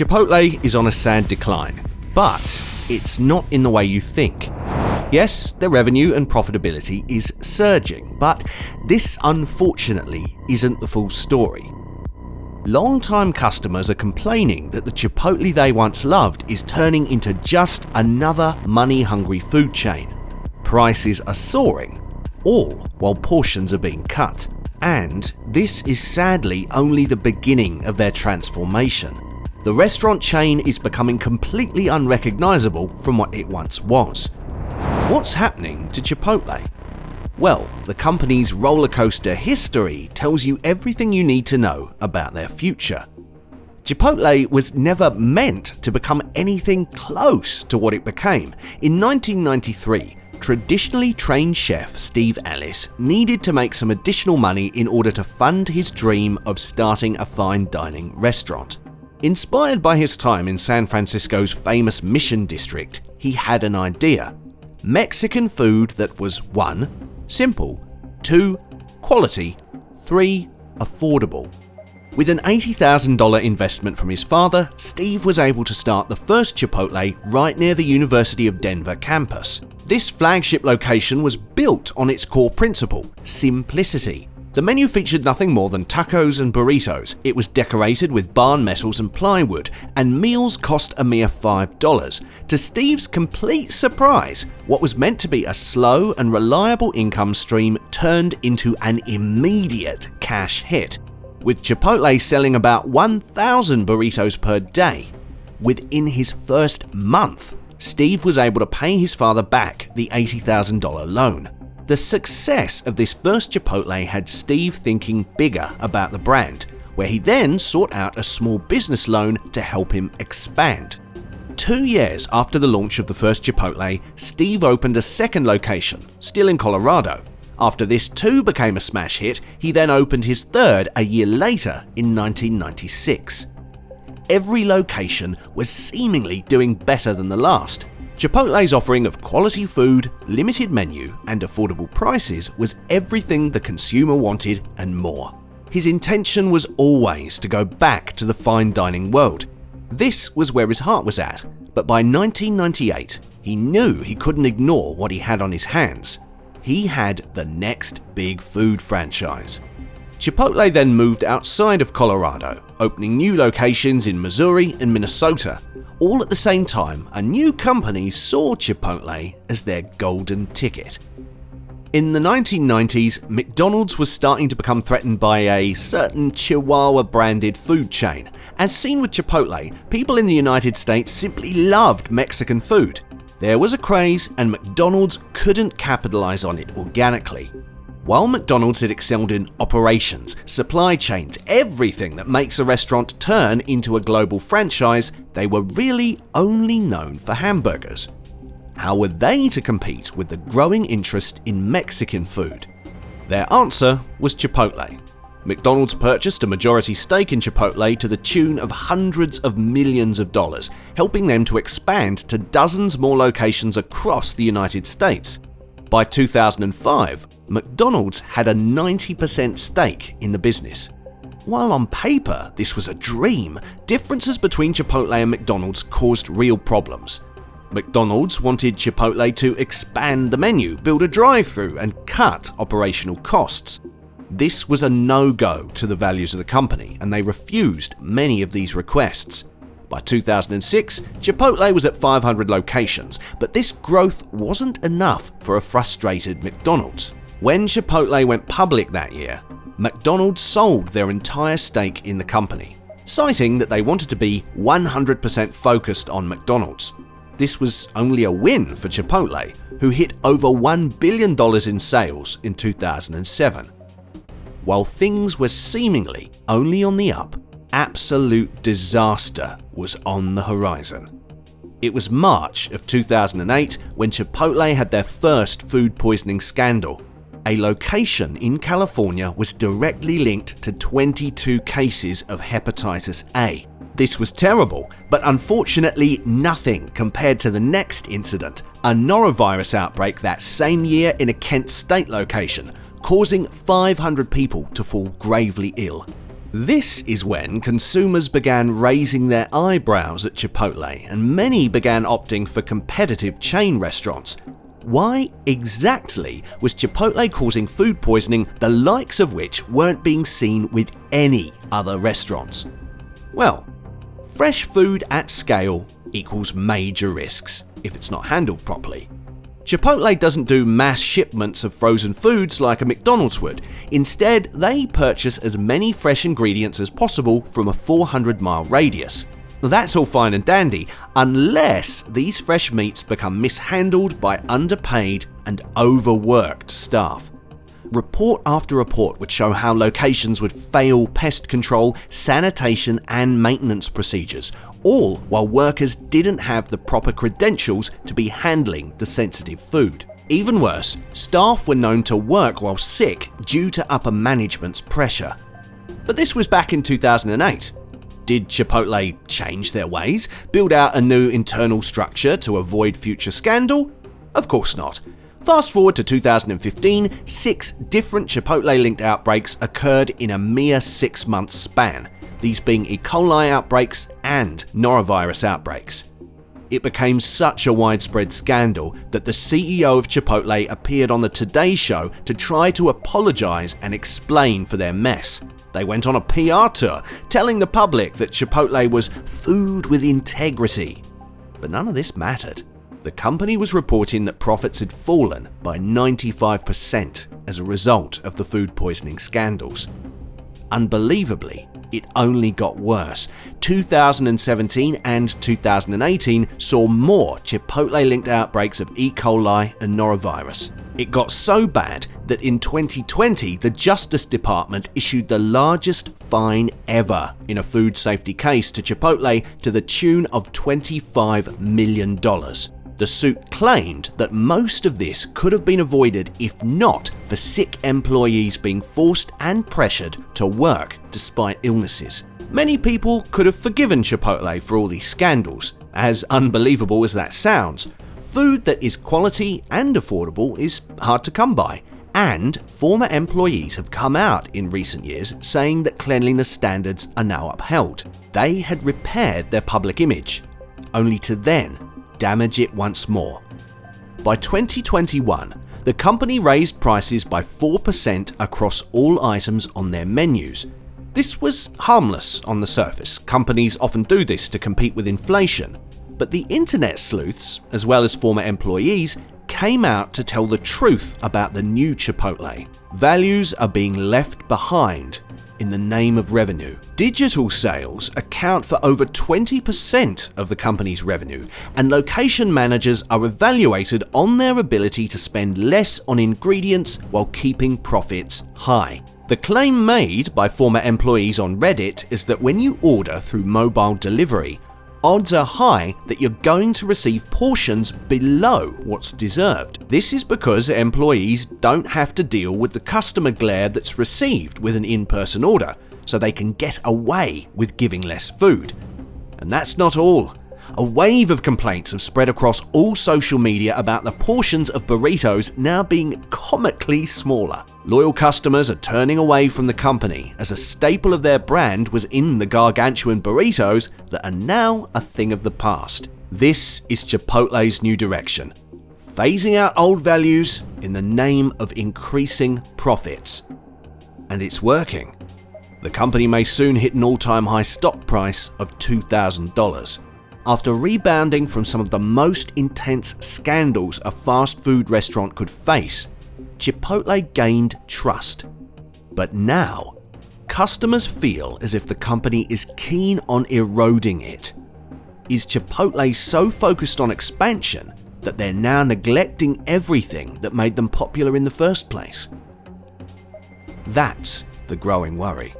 Chipotle is on a sad decline, but it's not in the way you think. Yes, their revenue and profitability is surging, but this unfortunately isn't the full story. Long-time customers are complaining that the Chipotle they once loved is turning into just another money-hungry food chain. Prices are soaring, all while portions are being cut. And this is sadly only the beginning of their transformation. The restaurant chain is becoming completely unrecognizable from what it once was. What's happening to Chipotle? Well, the company's rollercoaster history tells you everything you need to know about their future. Chipotle was never meant to become anything close to what it became. In 1993, traditionally trained chef Steve Ellis needed to make some additional money in order to fund his dream of starting a fine dining restaurant. Inspired by his time in San Francisco's famous Mission District, he had an idea: Mexican food that was 1. Simple, 2. Quality, 3. Affordable. With an $80,000 investment from his father, Steve was able to start the first Chipotle right near the University of Denver campus. This flagship location was built on its core principle, simplicity. The menu featured nothing more than tacos and burritos. It was decorated with barn metals and plywood, and meals cost a mere $5. To Steve's complete surprise, what was meant to be a slow and reliable income stream turned into an immediate cash hit, with Chipotle selling about 1,000 burritos per day. Within his first month, Steve was able to pay his father back the $80,000 loan. The success of this first Chipotle had Steve thinking bigger about the brand, where he then sought out a small business loan to help him expand. 2 years after the launch of the first Chipotle, Steve opened a second location, still in Colorado. After this too became a smash hit, he then opened his third a year later in 1996. Every location was seemingly doing better than the last. Chipotle's offering of quality food, limited menu, and affordable prices was everything the consumer wanted and more. His intention was always to go back to the fine dining world. This was where his heart was at, but by 1998, he knew he couldn't ignore what he had on his hands. He had the next big food franchise. Chipotle then moved outside of Colorado, opening new locations in Missouri and Minnesota. All at the same time, a new company saw Chipotle as their golden ticket. In the 1990s, McDonald's was starting to become threatened by a certain Chihuahua-branded food chain. As seen with Chipotle, people in the United States simply loved Mexican food. There was a craze, and McDonald's couldn't capitalize on it organically. While McDonald's had excelled in operations, supply chains, everything that makes a restaurant turn into a global franchise, they were really only known for hamburgers. How were they to compete with the growing interest in Mexican food? Their answer was Chipotle. McDonald's purchased a majority stake in Chipotle to the tune of hundreds of millions of dollars, helping them to expand to dozens more locations across the United States. By 2005, McDonald's had a 90% stake in the business. While on paper this was a dream, differences between Chipotle and McDonald's caused real problems. McDonald's wanted Chipotle to expand the menu, build a drive-thru, and cut operational costs. This was a no-go to the values of the company, and they refused many of these requests. By 2006, Chipotle was at 500 locations, but this growth wasn't enough for a frustrated McDonald's. When Chipotle went public that year, McDonald's sold their entire stake in the company, citing that they wanted to be 100% focused on McDonald's. This was only a win for Chipotle, who hit over $1 billion in sales in 2007. While things were seemingly only on the up, absolute disaster was on the horizon. It was March of 2008 when Chipotle had their first food poisoning scandal. A location in California was directly linked to 22 cases of hepatitis A. This was terrible, but unfortunately nothing compared to the next incident, a norovirus outbreak that same year in a Kent state location, causing 500 people to fall gravely ill. This is when consumers began raising their eyebrows at Chipotle, and many began opting for competitive chain restaurants. Why exactly was Chipotle causing food poisoning, the likes of which weren't being seen with any other restaurants? Well, fresh food at scale equals major risks if it's not handled properly. Chipotle doesn't do mass shipments of frozen foods like a McDonald's would. Instead, they purchase as many fresh ingredients as possible from a 400-mile radius. That's all fine and dandy, unless these fresh meats become mishandled by underpaid and overworked staff. Report after report would show how locations would fail pest control, sanitation and maintenance procedures, all while workers didn't have the proper credentials to be handling the sensitive food. Even worse, staff were known to work while sick due to upper management's pressure. But this was back in 2008. Did Chipotle change their ways, build out a new internal structure to avoid future scandal? Of course not. Fast forward to 2015, 6 different Chipotle-linked outbreaks occurred in a mere 6-month span, these being E. coli outbreaks and norovirus outbreaks. It became such a widespread scandal that the CEO of Chipotle appeared on the Today Show to try to apologize and explain for their mess. They went on a PR tour, telling the public that Chipotle was food with integrity. But none of this mattered. The company was reporting that profits had fallen by 95% as a result of the food poisoning scandals. Unbelievably, it only got worse. 2017 and 2018 saw more Chipotle-linked outbreaks of E. coli and norovirus. It got so bad that in 2020, the Justice Department issued the largest fine ever in a food safety case to Chipotle to the tune of $25 million. The suit claimed that most of this could have been avoided if not for sick employees being forced and pressured to work despite illnesses. Many people could have forgiven Chipotle for all these scandals. As unbelievable as that sounds, food that is quality and affordable is hard to come by. And former employees have come out in recent years saying that cleanliness standards are now upheld. They had repaired their public image, only to then damage it once more. By 2021, the company raised prices by 4% across all items on their menus. This was harmless on the surface. Companies often do this to compete with inflation. But the internet sleuths, as well as former employees, came out to tell the truth about the new Chipotle. Values are being left behind in the name of revenue. Digital sales account for over 20% of the company's revenue, and location managers are evaluated on their ability to spend less on ingredients while keeping profits high. The claim made by former employees on Reddit is that when you order through mobile delivery, odds are high that you're going to receive portions below what's deserved. This is because employees don't have to deal with the customer glare that's received with an in-person order, so they can get away with giving less food. And that's not all. A wave of complaints have spread across all social media about the portions of burritos now being comically smaller. Loyal customers are turning away from the company as a staple of their brand was in the gargantuan burritos that are now a thing of the past. This is Chipotle's new direction, phasing out old values in the name of increasing profits. And it's working. The company may soon hit an all-time high stock price of $2,000. After rebounding from some of the most intense scandals a fast food restaurant could face, Chipotle gained trust. But now, customers feel as if the company is keen on eroding it. Is Chipotle so focused on expansion that they're now neglecting everything that made them popular in the first place? That's the growing worry.